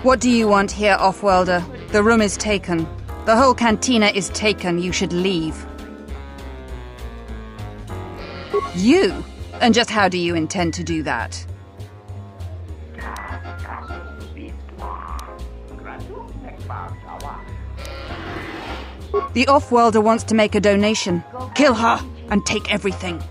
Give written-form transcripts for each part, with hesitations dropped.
What do you want here, Offworlder? The room is taken. The whole cantina is taken. You should leave. You? And just how do you intend to do that? The Offworlder wants to make a donation. Kill her and take everything.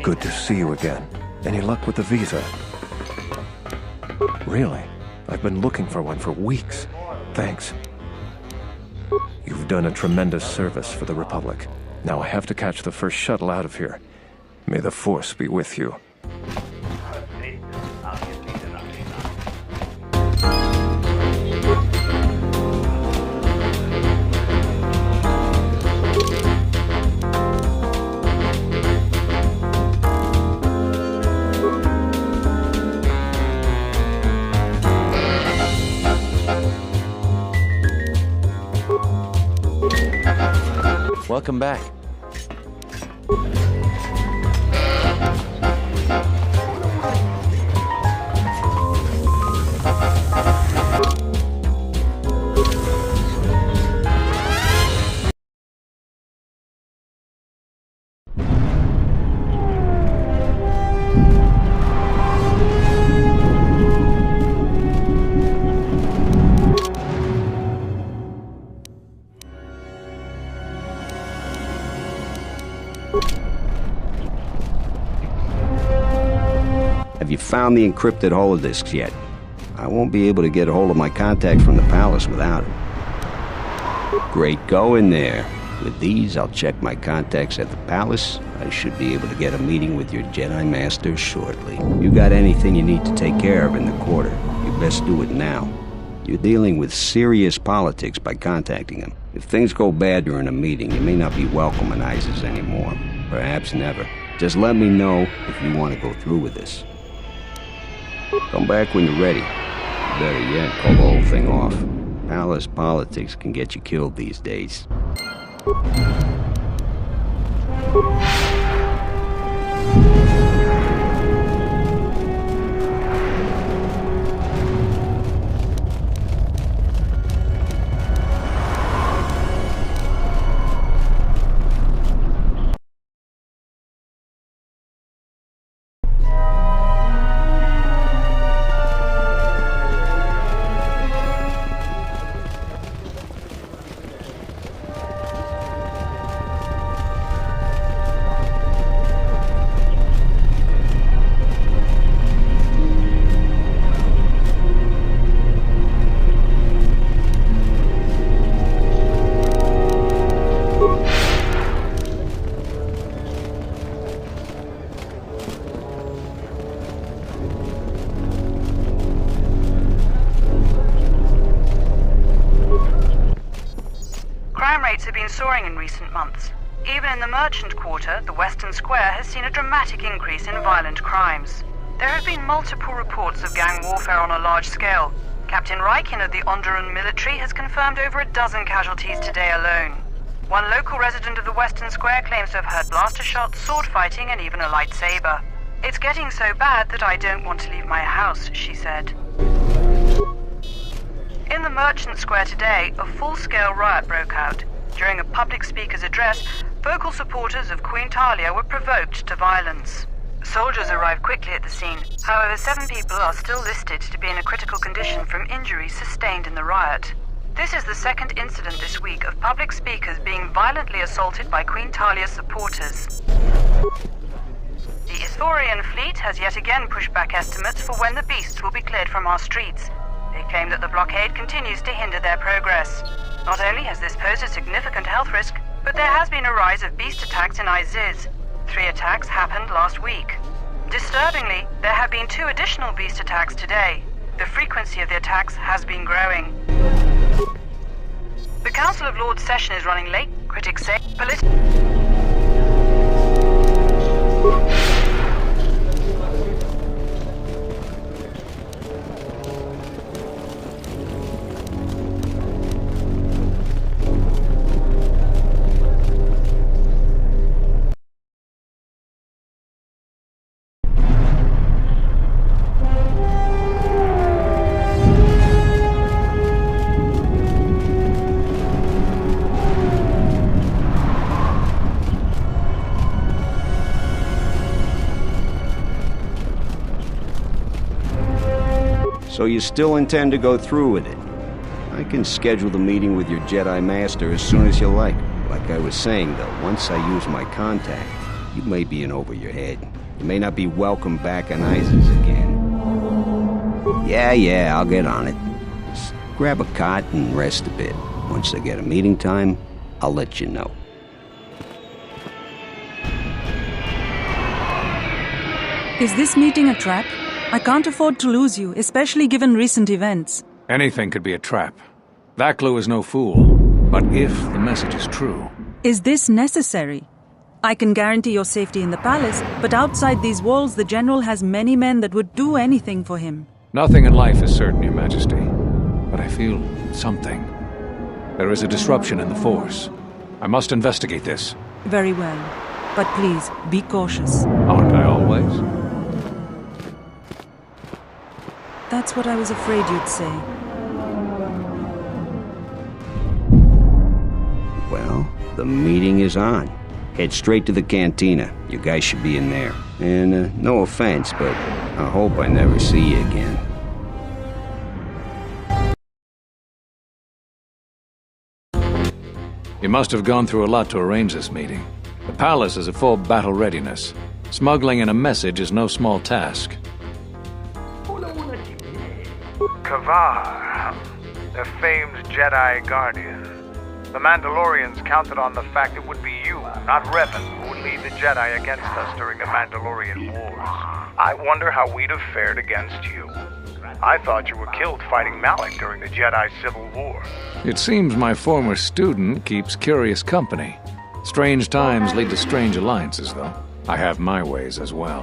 Good to see you again. Any luck with the visa? Really? I've been looking for one for weeks. Thanks. You've done a tremendous service for the Republic. Now I have to catch the first shuttle out of here. May the Force be with you. Welcome back. Have you found the encrypted holodisks yet? I won't be able to get a hold of my contacts from the palace without it. Great going there. With these, I'll check my contacts at the palace. I should be able to get a meeting with your Jedi Master shortly. You got anything you need to take care of in the quarter, you best do it now. You're dealing with serious politics by contacting them. If things go bad during a meeting, you may not be welcome in Iziz anymore. Perhaps never. Just let me know if you want to go through with this. Come back when you're ready. Better yet, call the whole thing off. Palace politics can get you killed these days. Have been soaring in recent months. Even in the merchant quarter, the Western Square has seen a dramatic increase in violent crimes. There have been multiple reports of gang warfare on a large scale. Captain Rykin of the Onderan military has confirmed over a dozen casualties today alone. One local resident of the Western Square claims to have heard blaster shots, sword fighting, and even a lightsaber. It's getting so bad that I don't want to leave my house, she said. In the merchant square today, a full-scale riot broke out. During a public speaker's address, vocal supporters of Queen Talia were provoked to violence. Soldiers arrived quickly at the scene. However, 7 people are still listed to be in a critical condition from injuries sustained in the riot. This is the second incident this week of public speakers being violently assaulted by Queen Talia's supporters. The Ithorian fleet has yet again pushed back estimates for when the beasts will be cleared from our streets. They claim that the blockade continues to hinder their progress. Not only has this posed a significant health risk, but there has been a rise of beast attacks in Iziz. 3 attacks happened last week. Disturbingly, there have been 2 additional beast attacks today. The frequency of the attacks has been growing. The Council of Lords session is running late. Critics say So you still intend to go through with it? I can schedule the meeting with your Jedi Master as soon as you like. Like I was saying, though, once I use my contact, you may be in over your head. You may not be welcome back on Iziz again. Yeah, I'll get on it. Just grab a cot and rest a bit. Once I get a meeting time, I'll let you know. Is this meeting a trap? I can't afford to lose you, especially given recent events. Anything could be a trap. That clue is no fool. But if the message is true... Is this necessary? I can guarantee your safety in the palace, but outside these walls the General has many men that would do anything for him. Nothing in life is certain, Your Majesty. But I feel something. There is a disruption in the Force. I must investigate this. Very well. But please, be cautious. Aren't I always? That's what I was afraid you'd say. Well, the meeting is on. Head straight to the cantina. You guys should be in there. And no offense, but I hope I never see you again. You must have gone through a lot to arrange this meeting. The palace is at full battle readiness. Smuggling in a message is no small task. Kavar, the famed Jedi Guardian. The Mandalorians counted on the fact it would be you, not Revan, who would lead the Jedi against us during the Mandalorian Wars. I wonder how we'd have fared against you. I thought you were killed fighting Malik during the Jedi Civil War. It seems my former student keeps curious company. Strange times lead to strange alliances, though. I have my ways as well.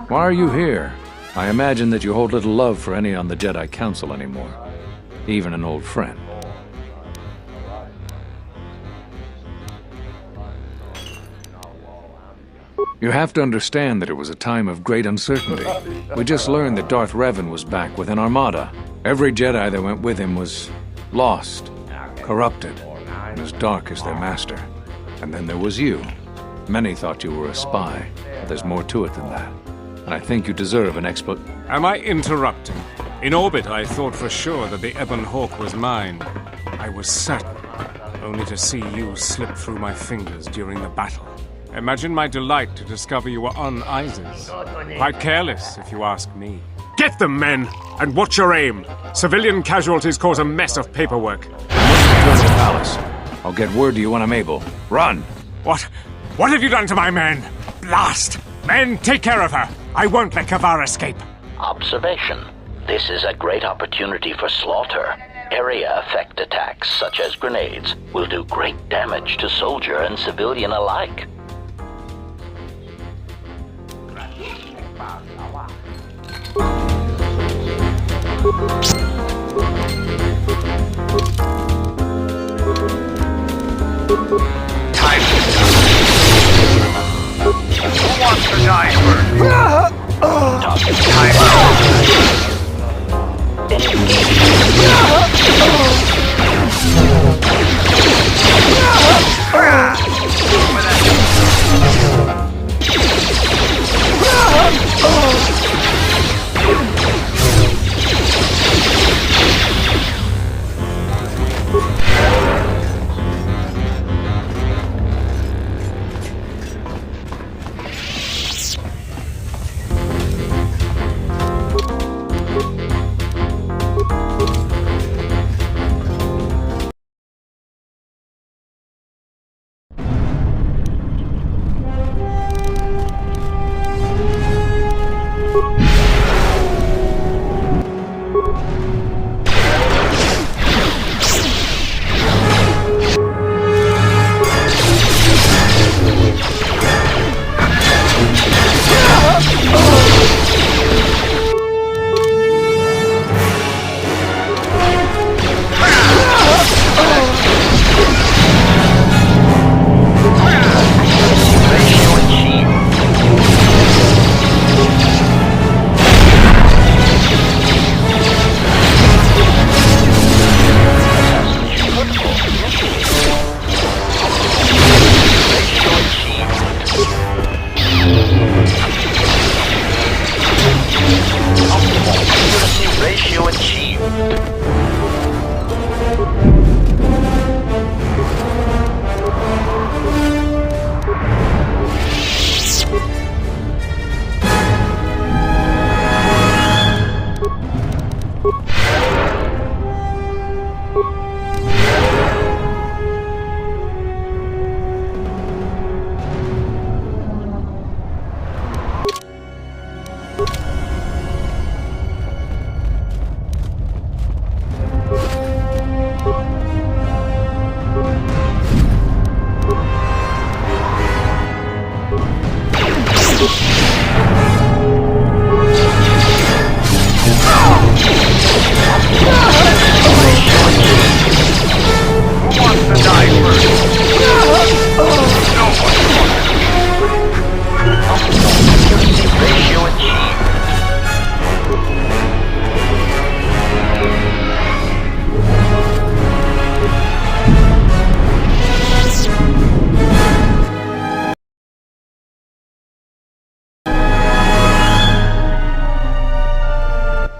Why are you here? I imagine that you hold little love for any on the Jedi Council anymore. Even an old friend. You have to understand that it was a time of great uncertainty. We just learned that Darth Revan was back with an armada. Every Jedi that went with him was lost, corrupted, and as dark as their master. And then there was you. Many thought you were a spy, but there's more to it than that. And I think you deserve an Am I interrupting? In orbit, I thought for sure that the Ebon Hawk was mine. I was certain, only to see you slip through my fingers during the battle. Imagine my delight to discover you were on Iziz. Quite careless, if you ask me. Get them, men! And watch your aim! Civilian casualties cause a mess of paperwork. I must return to the palace. I'll get word to you when I'm able. Run! What have you done to my men? Blast! Men, take care of her! I won't let Kavar escape! Observation. This is a great opportunity for slaughter. Area effect attacks, such as grenades, will do great damage to soldier and civilian alike. Time. Who wants to die first?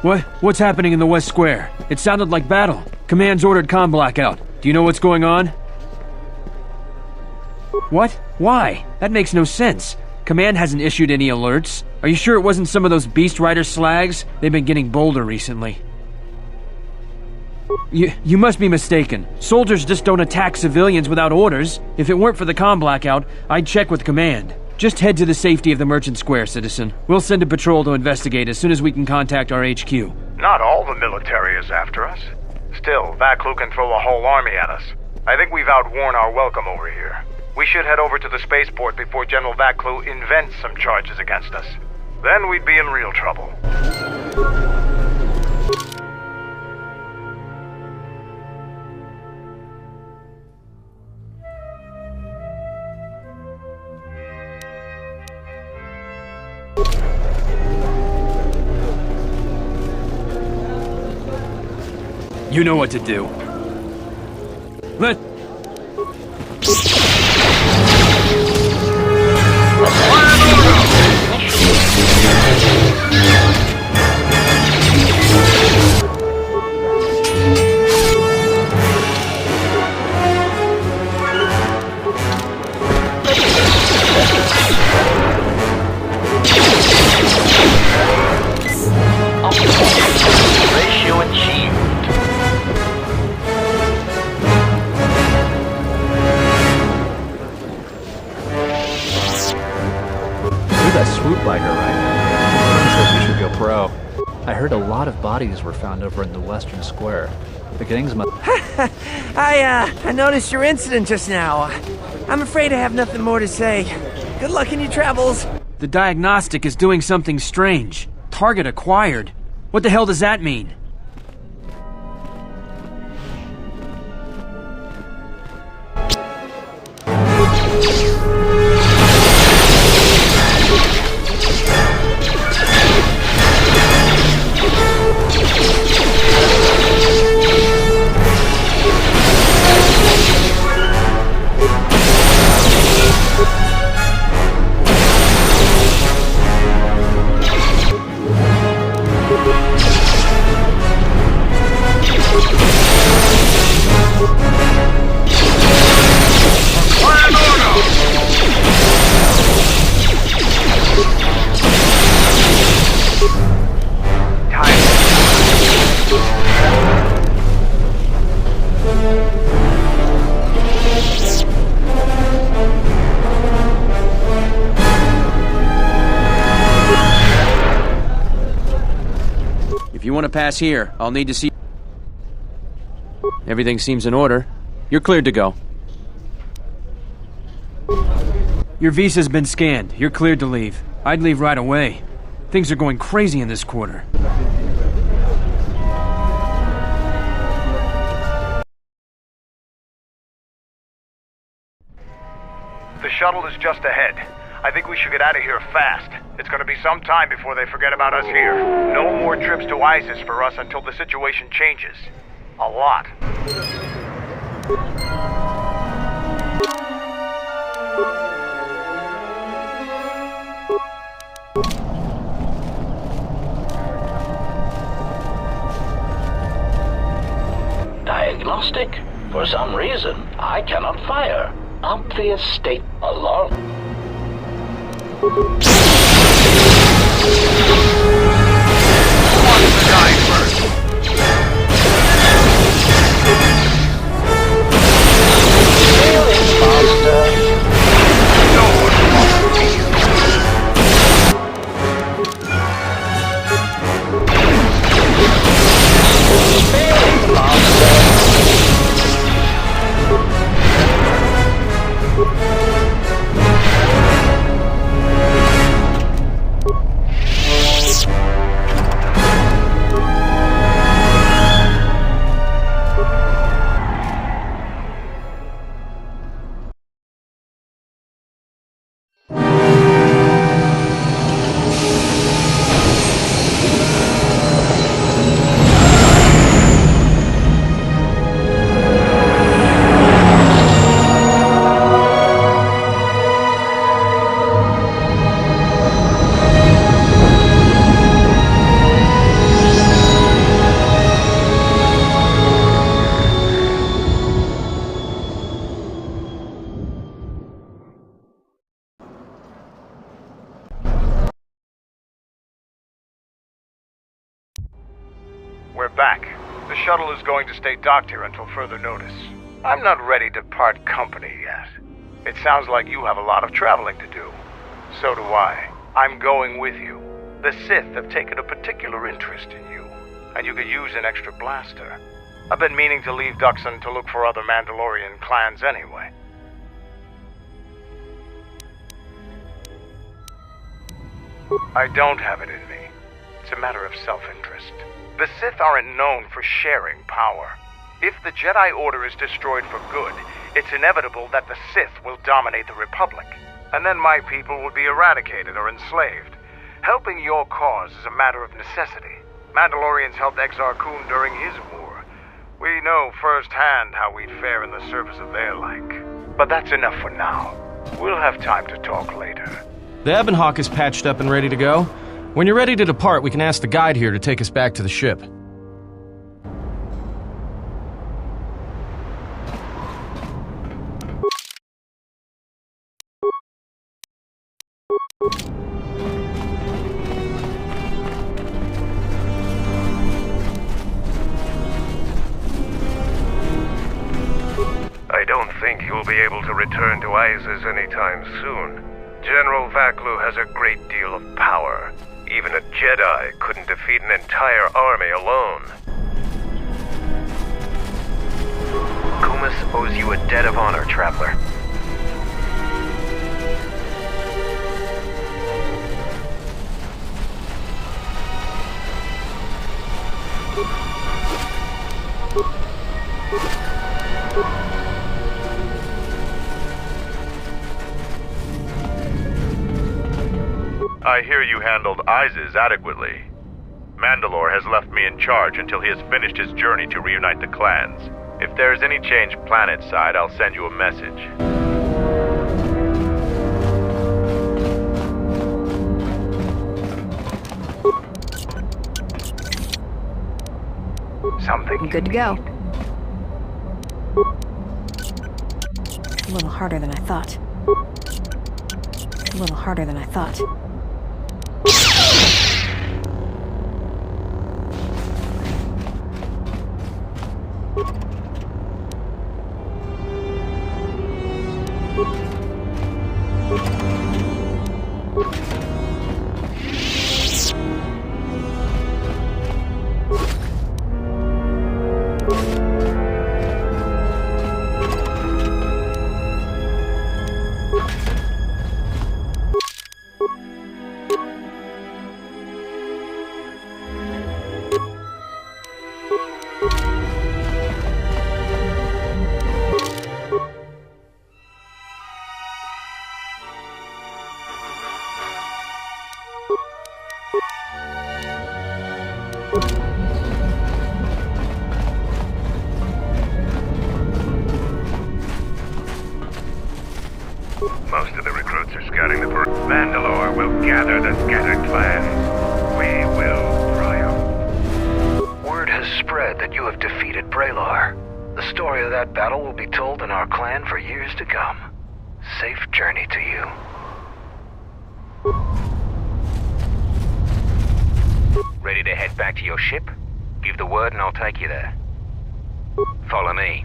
What's happening in the West Square? It sounded like battle. Command's ordered comm blackout. Do you know what's going on? What? Why? That makes no sense. Command hasn't issued any alerts. Are you sure it wasn't some of those Beast Rider slags? They've been getting bolder recently. You must be mistaken. Soldiers just don't attack civilians without orders. If it weren't for the comm blackout, I'd check with Command. Just head to the safety of the Merchant Square, citizen. We'll send a patrol to investigate as soon as we can contact our HQ. Not all the military is after us. Still, Vaklu can throw a whole army at us. I think we've outworn our welcome over here. We should head over to the spaceport before General Vaklu invents some charges against us. Then we'd be in real trouble. You know what to do. Ratio achieved. You're that swoop biker, right? He says you should go pro. I heard a lot of bodies were found over in the Western Square. The gangs must... I noticed your incident just now. I'm afraid I have nothing more to say. Good luck in your travels. The diagnostic is doing something strange. Target acquired. What the hell does that mean? If you want to pass here, I'll need to see... Everything seems in order. You're cleared to go. Your visa's been scanned. You're cleared to leave. I'd leave right away. Things are going crazy in this quarter. The shuttle is just ahead. I think we should get out of here fast. It's gonna be some time before they forget about us here. No more trips to Iziz for us until the situation changes. A lot. Diagnostic? For some reason, I cannot fire. Obvious state alarm. Who wants to die first? Failing faster. No one wants to be here. Failing faster. shuttle is going to stay docked here until further notice. I'm not ready to part company yet. It sounds like you have a lot of traveling to do. So do I. I'm going with you. The Sith have taken a particular interest in you, and you could use an extra blaster. I've been meaning to leave Duxon to look for other Mandalorian clans anyway. I don't have it in me. It's a matter of self-interest. The Sith aren't known for sharing power. If the Jedi Order is destroyed for good, it's inevitable that the Sith will dominate the Republic, and then my people will be eradicated or enslaved. Helping your cause is a matter of necessity. Mandalorians helped Exar Kun during his war. We know firsthand how we'd fare in the service of their like. But that's enough for now. We'll have time to talk later. The Ebonhawk is patched up and ready to go. When you're ready to depart, we can ask the guide here to take us back to the ship. I don't think you'll be able to return to Iziz anytime soon. General Vaklu has a great deal of power. Even a Jedi couldn't defeat an entire army alone. Kumis owes you a debt of honor, traveler. I hear you handled Iziz adequately. Mandalore has left me in charge until he has finished his journey to reunite the clans. If there is any change planet-side, I'll send you a message. Something Good to go. A little harder than I thought. A little harder than I thought. Most of the recruits are scouting the Mandalore will gather the scattered clans. We will triumph. Word has spread that you have defeated Braylar. The story of that battle will be told in our clan for years to come. Safe journey to you. Ready to head back to your ship? Give the word and I'll take you there. Follow me.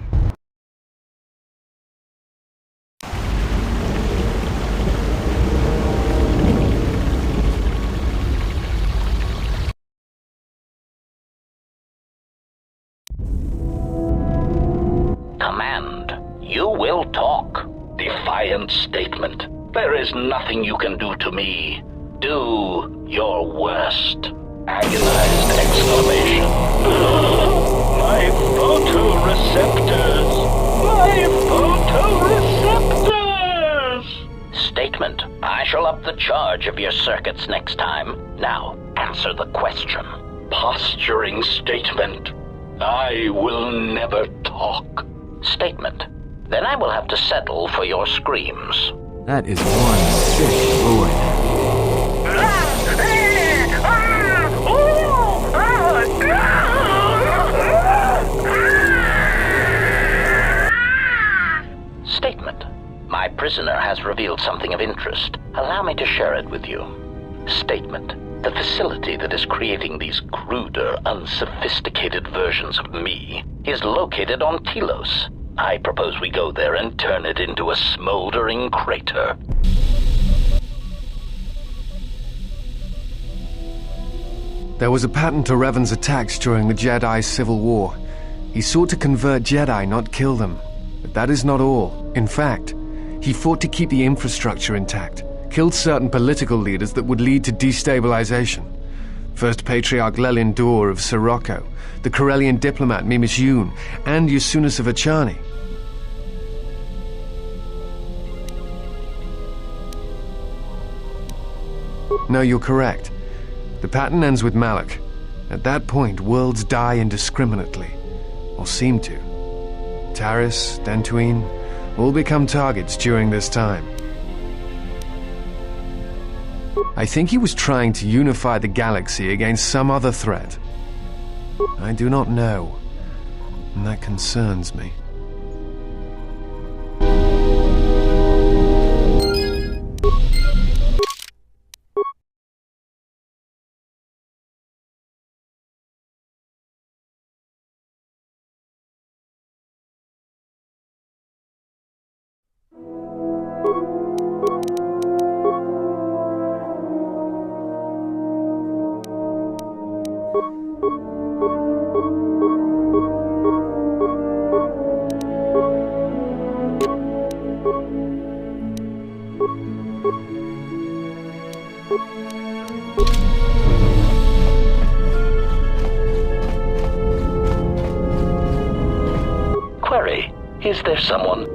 Command, you will talk. Defiant statement. There is nothing you can do to me. Do your worst. Agonized exclamation. My photoreceptors! My photoreceptors! Statement. I shall up the charge of your circuits next time. Now, answer the question. Posturing statement. I will never talk. Statement. Then I will have to settle for your screams. That is one sick ruin. Statement. My prisoner has revealed something of interest. Allow me to share it with you. Statement. The facility that is creating these cruder, unsophisticated versions of me is located on Telos. I propose we go there and turn it into a smoldering crater. There was a pattern to Revan's attacks during the Jedi Civil War. He sought to convert Jedi, not kill them. But that is not all. In fact, he fought to keep the infrastructure intact, killed certain political leaders that would lead to destabilization. First Patriarch Lelin Dur of Sirocco, the Corellian diplomat Mimas Yun, and Yusunas of Achani. No, you're correct. The pattern ends with Malak. At that point, worlds die indiscriminately, or seem to. Taris, Dantooine, all become targets during this time. I think he was trying to unify the galaxy against some other threat. I do not know, and that concerns me. Query, is there someone...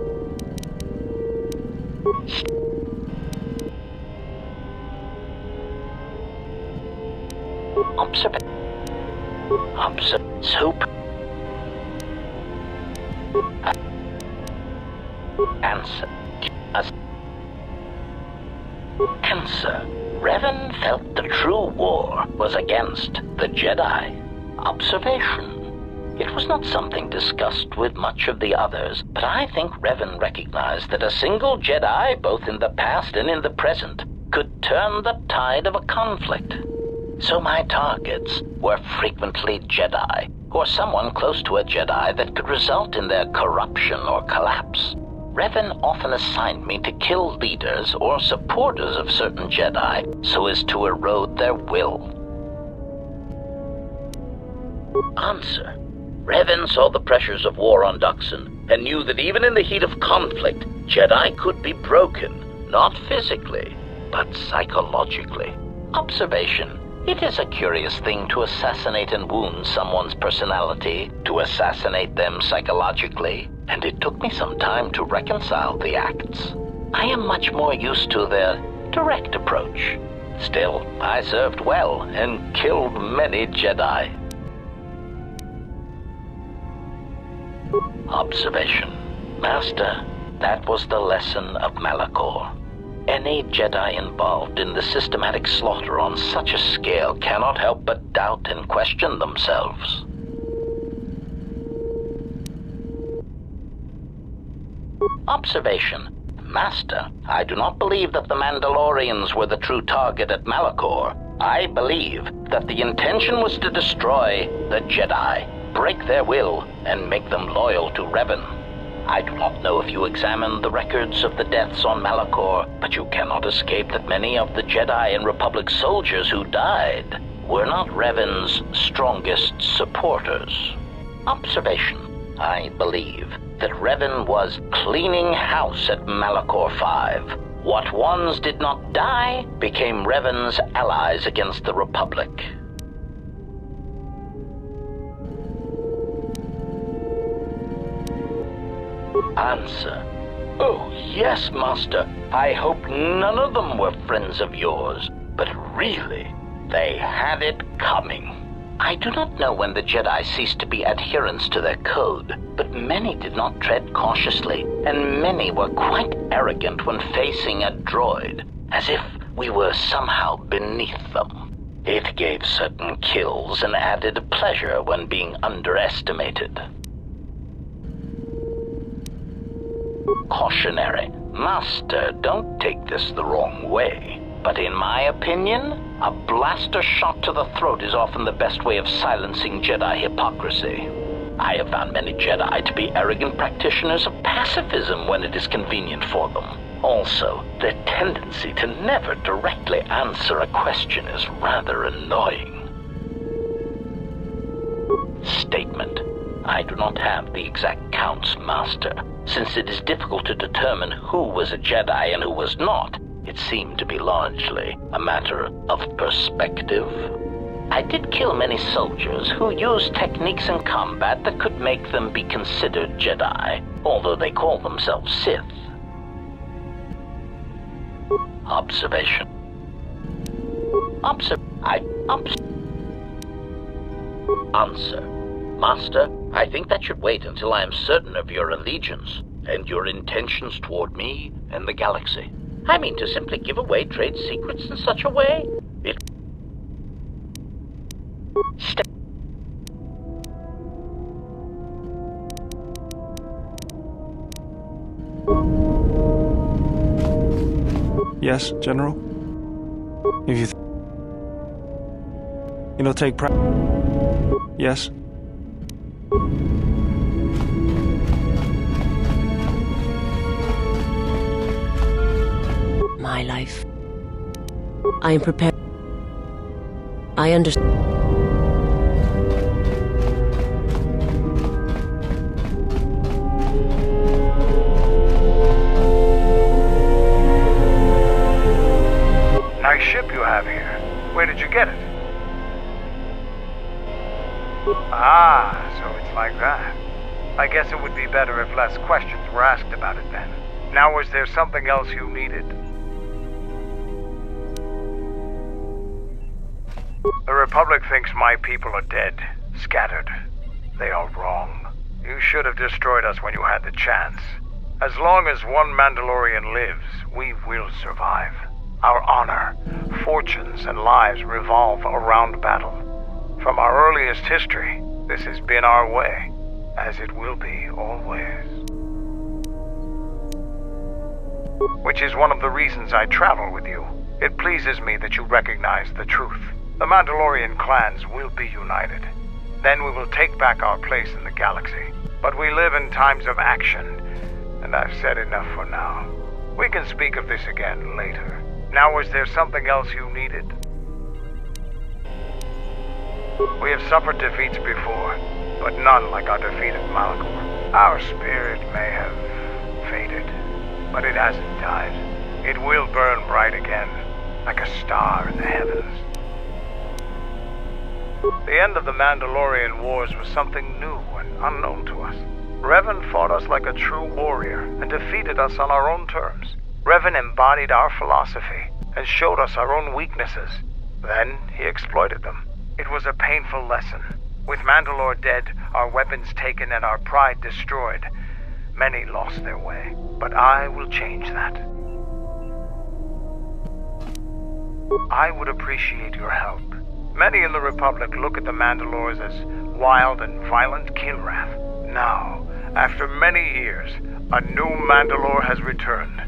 Soup? Answer. Answer. Revan felt the true war was against the Jedi. Observation. It was not something discussed with much of the others, but I think Revan recognized that a single Jedi, both in the past and in the present, could turn the tide of a conflict. So my targets were frequently Jedi, or someone close to a Jedi that could result in their corruption or collapse. Revan often assigned me to kill leaders or supporters of certain Jedi so as to erode their will. Answer. Revan saw the pressures of war on Duxon and knew that even in the heat of conflict, Jedi could be broken, not physically, but psychologically. Observation. It is a curious thing to assassinate and wound someone's personality, to assassinate them psychologically, and it took me some time to reconcile the acts. I am much more used to their direct approach. Still, I served well and killed many Jedi. Observation. Master, that was the lesson of Malachor. Any Jedi involved in the systematic slaughter on such a scale cannot help but doubt and question themselves. Observation. Master, I do not believe that the Mandalorians were the true target at Malachor. I believe that the intention was to destroy the Jedi, break their will, and make them loyal to Revan. I do not know if you examined the records of the deaths on Malachor, but you cannot escape that many of the Jedi and Republic soldiers who died were not Revan's strongest supporters. Observation. I believe that Revan was cleaning house at Malachor 5. What ones did not die became Revan's allies against the Republic. Answer. Oh, yes, Master. I hope none of them were friends of yours. But really, they had it coming. I do not know when the Jedi ceased to be adherents to their code, but many did not tread cautiously, and many were quite arrogant when facing a droid, as if we were somehow beneath them. It gave certain kills and added pleasure when being underestimated. Cautionary. Master, don't take this the wrong way, But in my opinion, a blaster shot to the throat is often the best way of silencing Jedi hypocrisy. I have found many Jedi to be arrogant practitioners of pacifism when it is convenient for them. Also, their tendency to never directly answer a question is rather annoying. Statement. I do not have the exact counts, Master. Since it is difficult to determine who was a Jedi and who was not, it seemed to be largely a matter of perspective. I did kill many soldiers who used techniques in combat that could make them be considered Jedi, although they call themselves Sith. Observation. Answer. Master, I think that should wait until I am certain of your allegiance and your intentions toward me and the galaxy. I mean, to simply give away trade secrets in such a way? Yes, General? If you take Yes? My life. I am prepared. I understand. Nice ship you have here. Where did you get it? Ah, so it's like that. I guess it would be better if less questions were asked about it then. Now, was there something else you needed? The Republic thinks my people are dead, scattered. They are wrong. You should have destroyed us when you had the chance. As long as one Mandalorian lives, we will survive. Our honor, fortunes, and lives revolve around battle. From our earliest history, this has been our way, as it will be always. Which is one of the reasons I travel with you. It pleases me that you recognize the truth. The Mandalorian clans will be united. Then we will take back our place in the galaxy. But we live in times of action, and I've said enough for now. We can speak of this again later. Now, was there something else you needed? We have suffered defeats before, but none like our defeat at Malachor. Our spirit may have faded, but it hasn't died. It will burn bright again, like a star in the heavens. The end of the Mandalorian Wars was something new and unknown to us. Revan fought us like a true warrior and defeated us on our own terms. Revan embodied our philosophy and showed us our own weaknesses. Then he exploited them. It was a painful lesson. With Mandalore dead, our weapons taken, and our pride destroyed, many lost their way. But I will change that. I would appreciate your help. Many in the Republic look at the Mandalores as wild and violent Kilrath. Now, after many years, a new Mandalore has returned.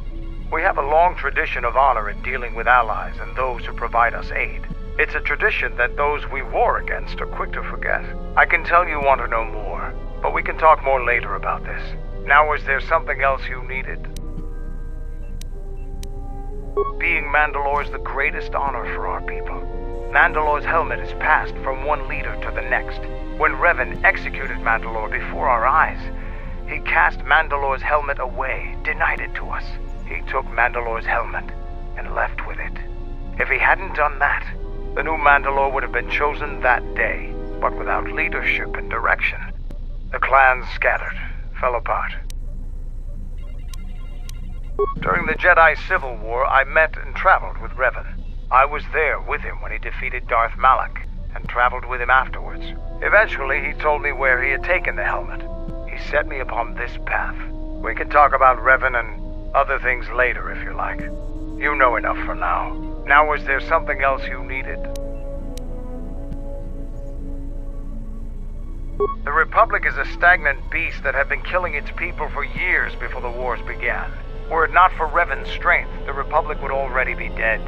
We have a long tradition of honor in dealing with allies and those who provide us aid. It's a tradition that those we war against are quick to forget. I can tell you want to know more, but we can talk more later about this. Now, is there something else you needed? Being Mandalore is the greatest honor for our people. Mandalore's helmet is passed from one leader to the next. When Revan executed Mandalore before our eyes, he cast Mandalore's helmet away, denied it to us. He took Mandalore's helmet and left with it. If he hadn't done that, the new Mandalore would have been chosen that day, but without leadership and direction. The clans scattered, fell apart. During the Jedi Civil War, I met and traveled with Revan. I was there with him when he defeated Darth Malak, and traveled with him afterwards. Eventually, he told me where he had taken the helmet. He set me upon this path. We can talk about Revan and other things later if you like. You know enough for now. Now, was there something else you needed? The Republic is a stagnant beast that had been killing its people for years before the wars began. Were it not for Revan's strength, the Republic would already be dead.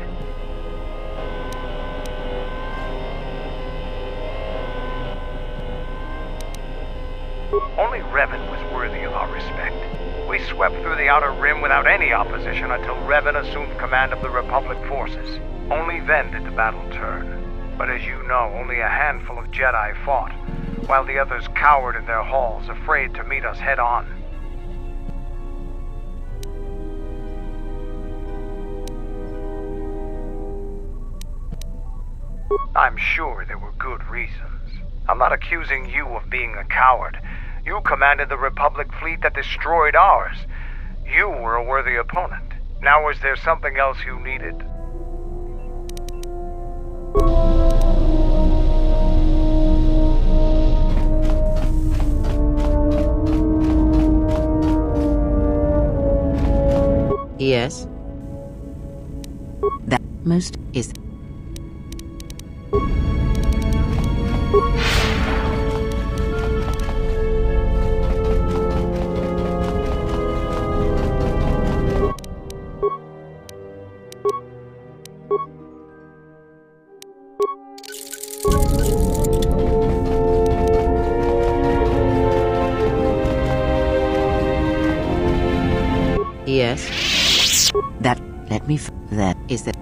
Only Revan was worthy of our respect. We swept through the Outer Rim without any opposition until Revan assumed command of the Republic forces. Only then did the battle turn. But as you know, only a handful of Jedi fought, while the others cowered in their halls, afraid to meet us head-on. I'm sure there were good reasons. I'm not accusing you of being a coward. You commanded the Republic fleet that destroyed ours. You were a worthy opponent. Now, is there something else you needed? Yes. That most is. Yes. That, let me that is that.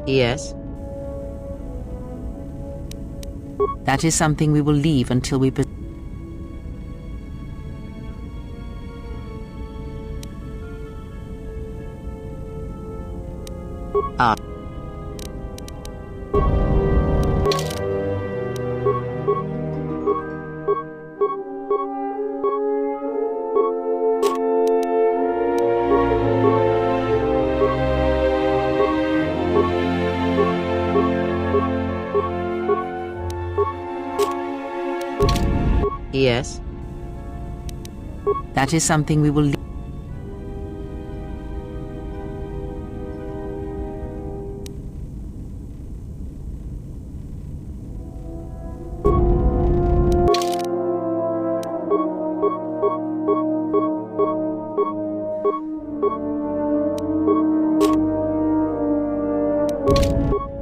Yes. That is something we will leave until we... Ah. Yes. That is something we will leave.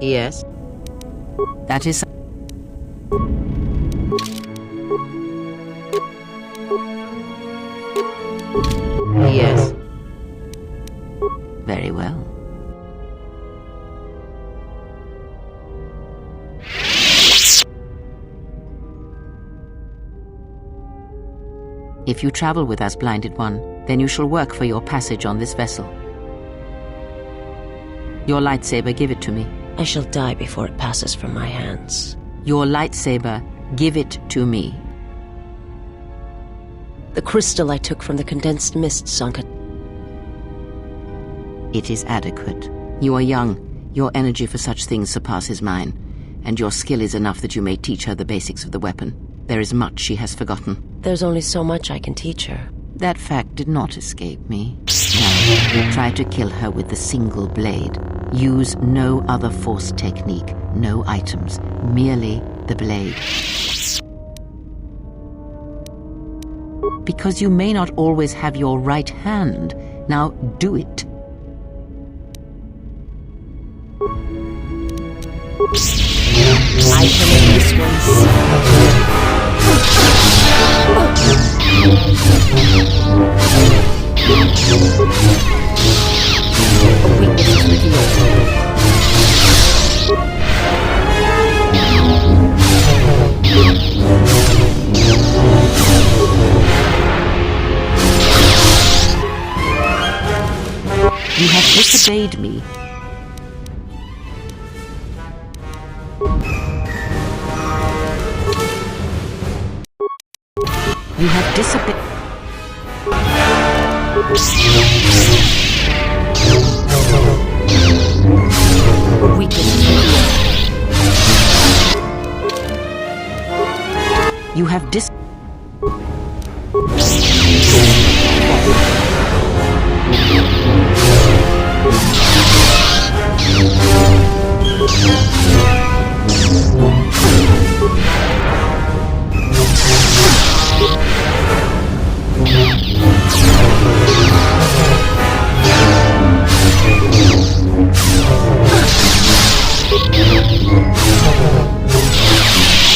Yes. That is... Yes. Very well. If you travel with us, Blinded One, then you shall work for your passage on this vessel. Your lightsaber, give it to me. I shall die before it passes from my hands. Your lightsaber, give it to me. The crystal I took from the condensed mist, Sanka. It is adequate. You are young. Your energy for such things surpasses mine, and your skill is enough that you may teach her the basics of the weapon. There is much she has forgotten. There's only so much I can teach her. That fact did not escape me. Now, try to kill her with the single blade. Use no other force technique, no items, merely the blade. Because you may not always have your right hand. Now do it. I can make this one see. A weakness is revealed. You have disobeyed me. You have disobeyed. You have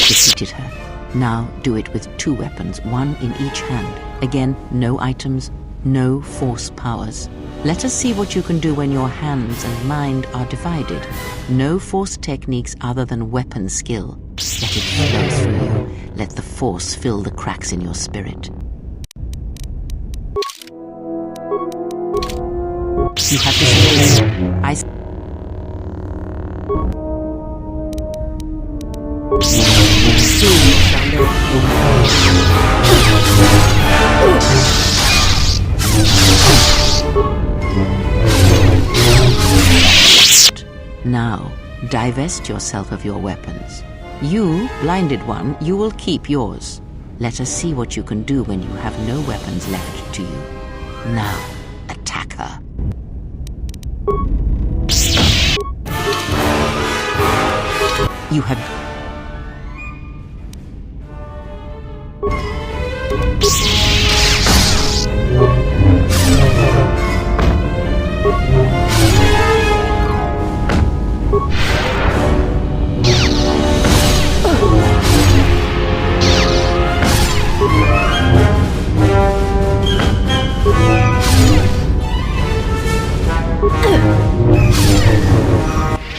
Defeated her. Now do it with 2 weapons, 1 in each hand. Again, no items, no force powers. Let us see what you can do when your hands and mind are divided. No force techniques other than weapon skill. Let it flow through you. Let the force fill the cracks in your spirit. You have the space. Now, divest yourself of your weapons. You, blinded one, you will keep yours. Let us see what you can do when you have no weapons left to you. Now, attack her. You have...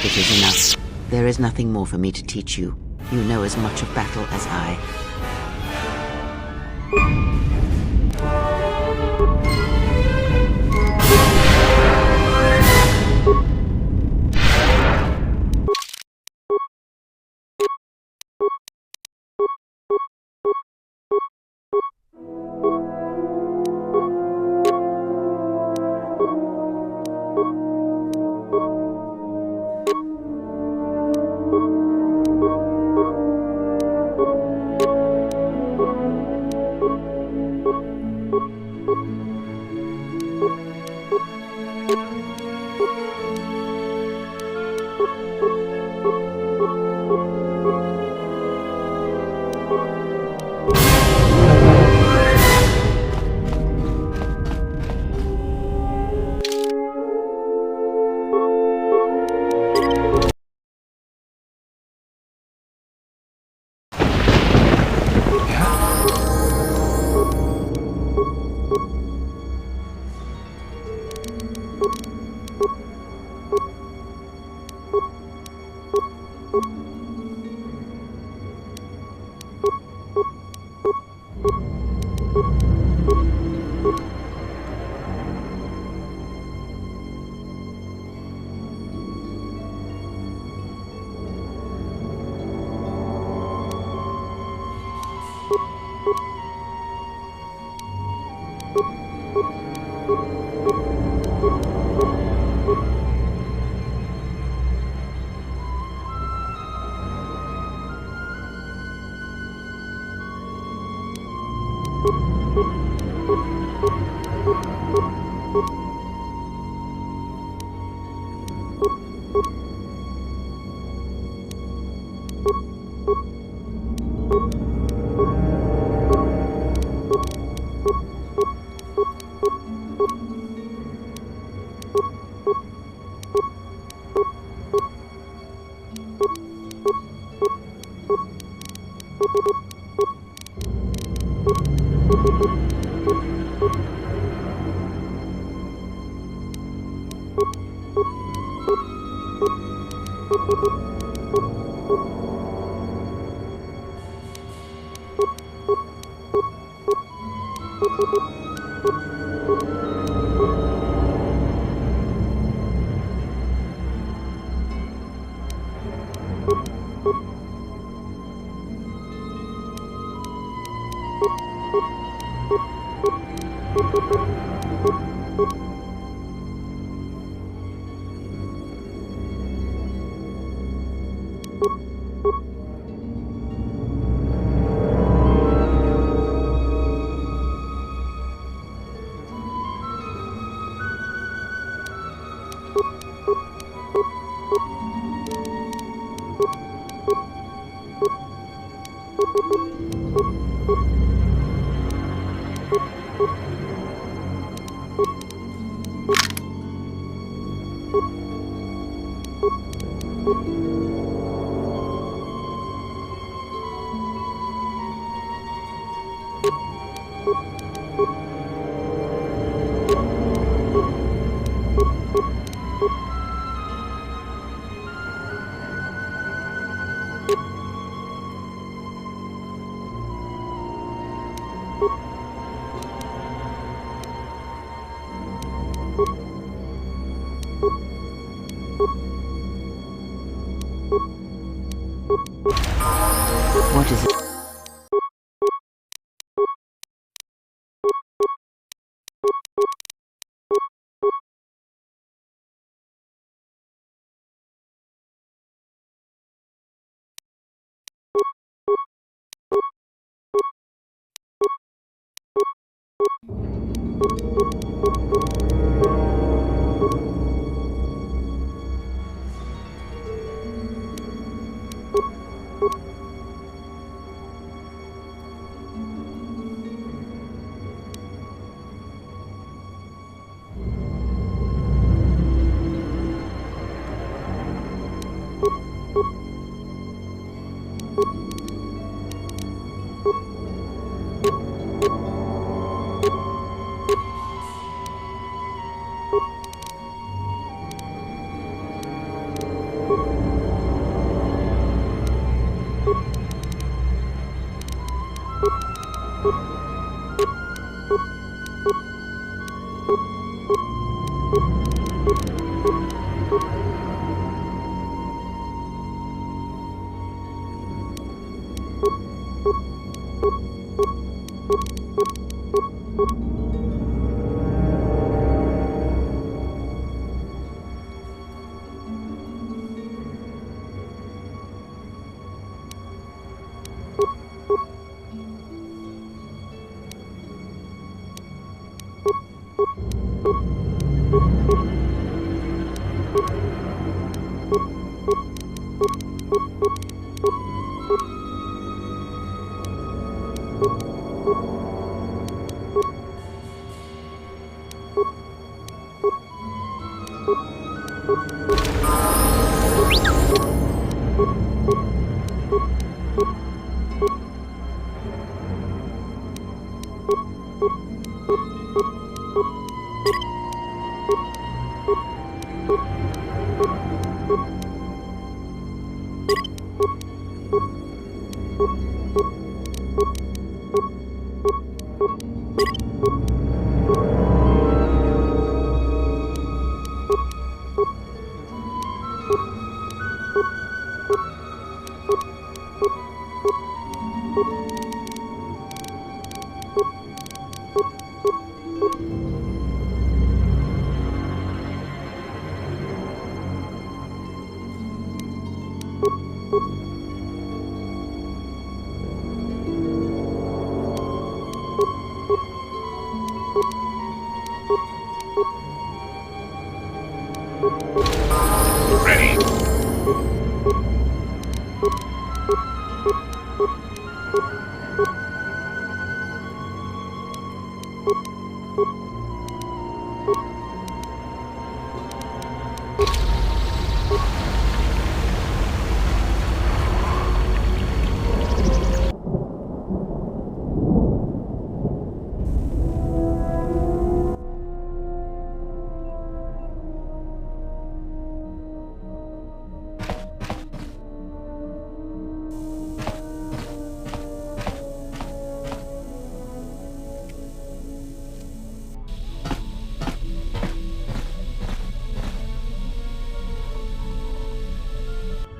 It is enough. There is nothing more for me to teach you. You know as much of battle as I.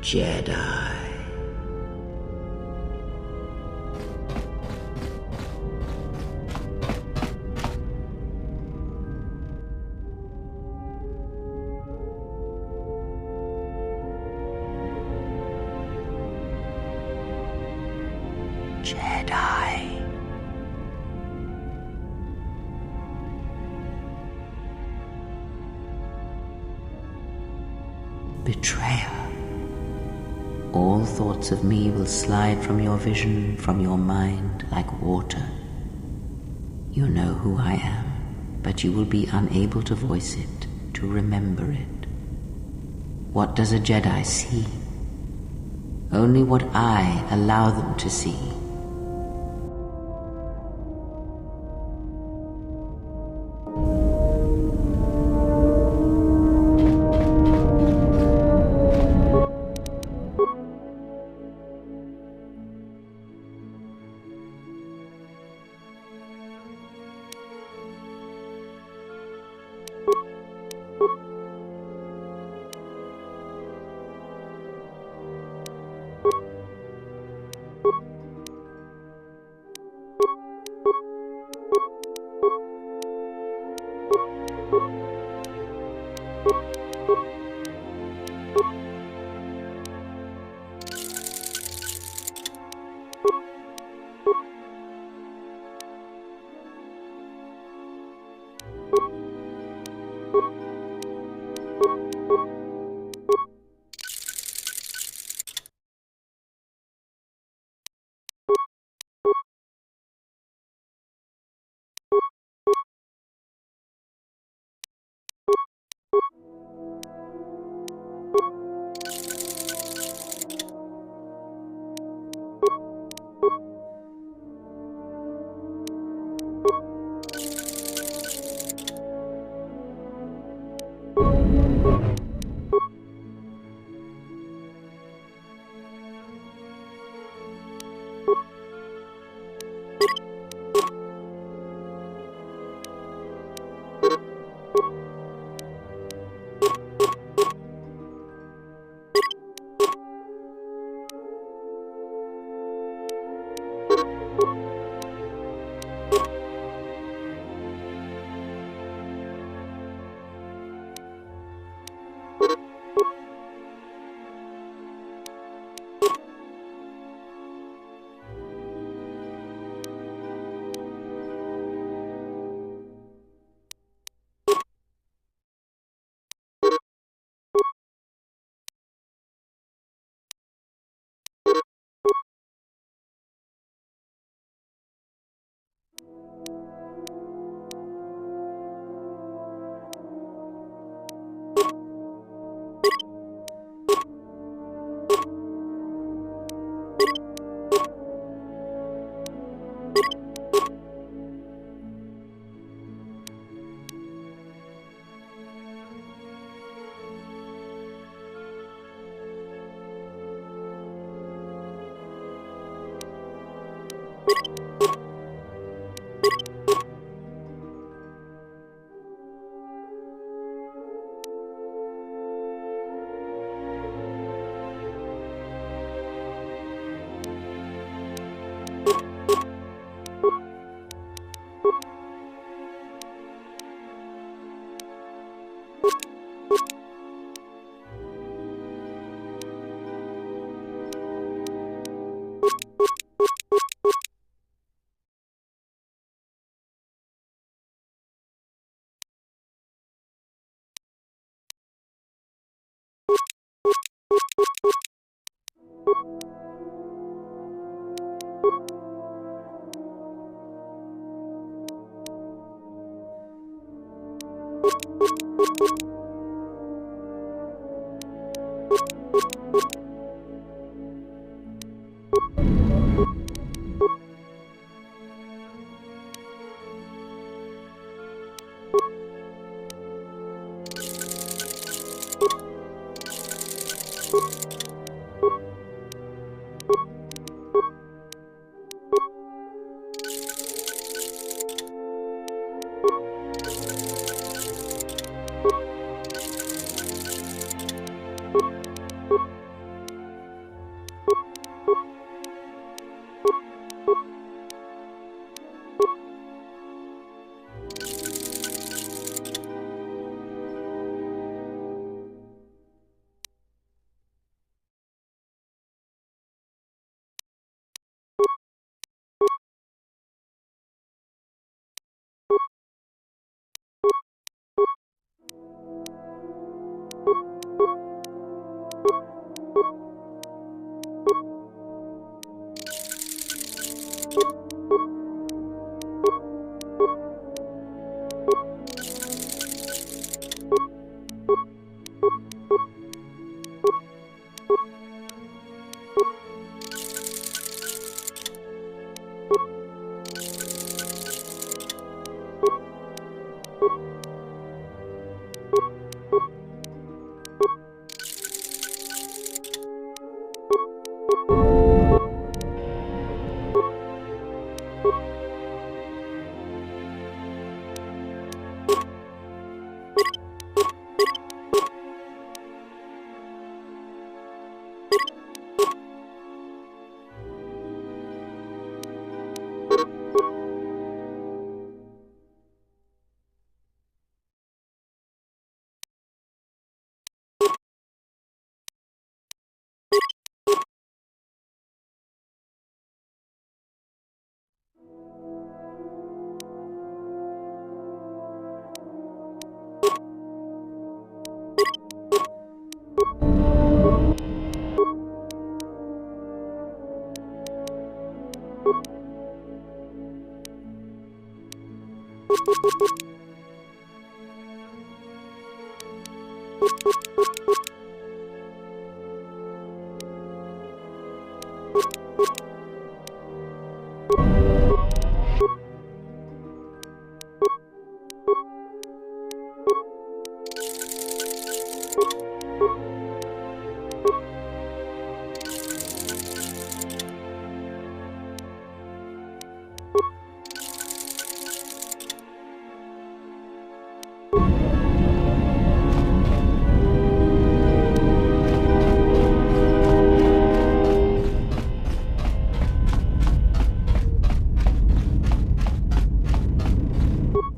Jedi. Jedi. Betrayer. All thoughts of me will slide from your vision, from your mind, like water. You know who I am, but you will be unable to voice it, to remember it. What does a Jedi see? Only what I allow them to see.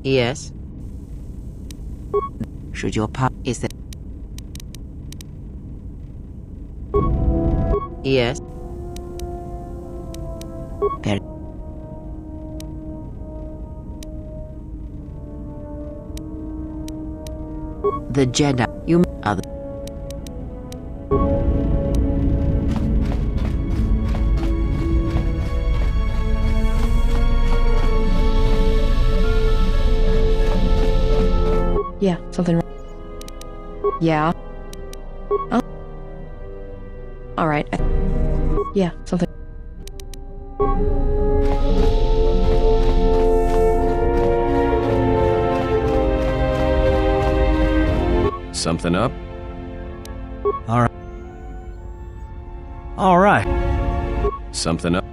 Yes. Should your part is that? Yes. Very. The Jedi. You other. Yeah, something. Yeah. Oh. All right. Yeah, something. Something up? All right. All right. Something up?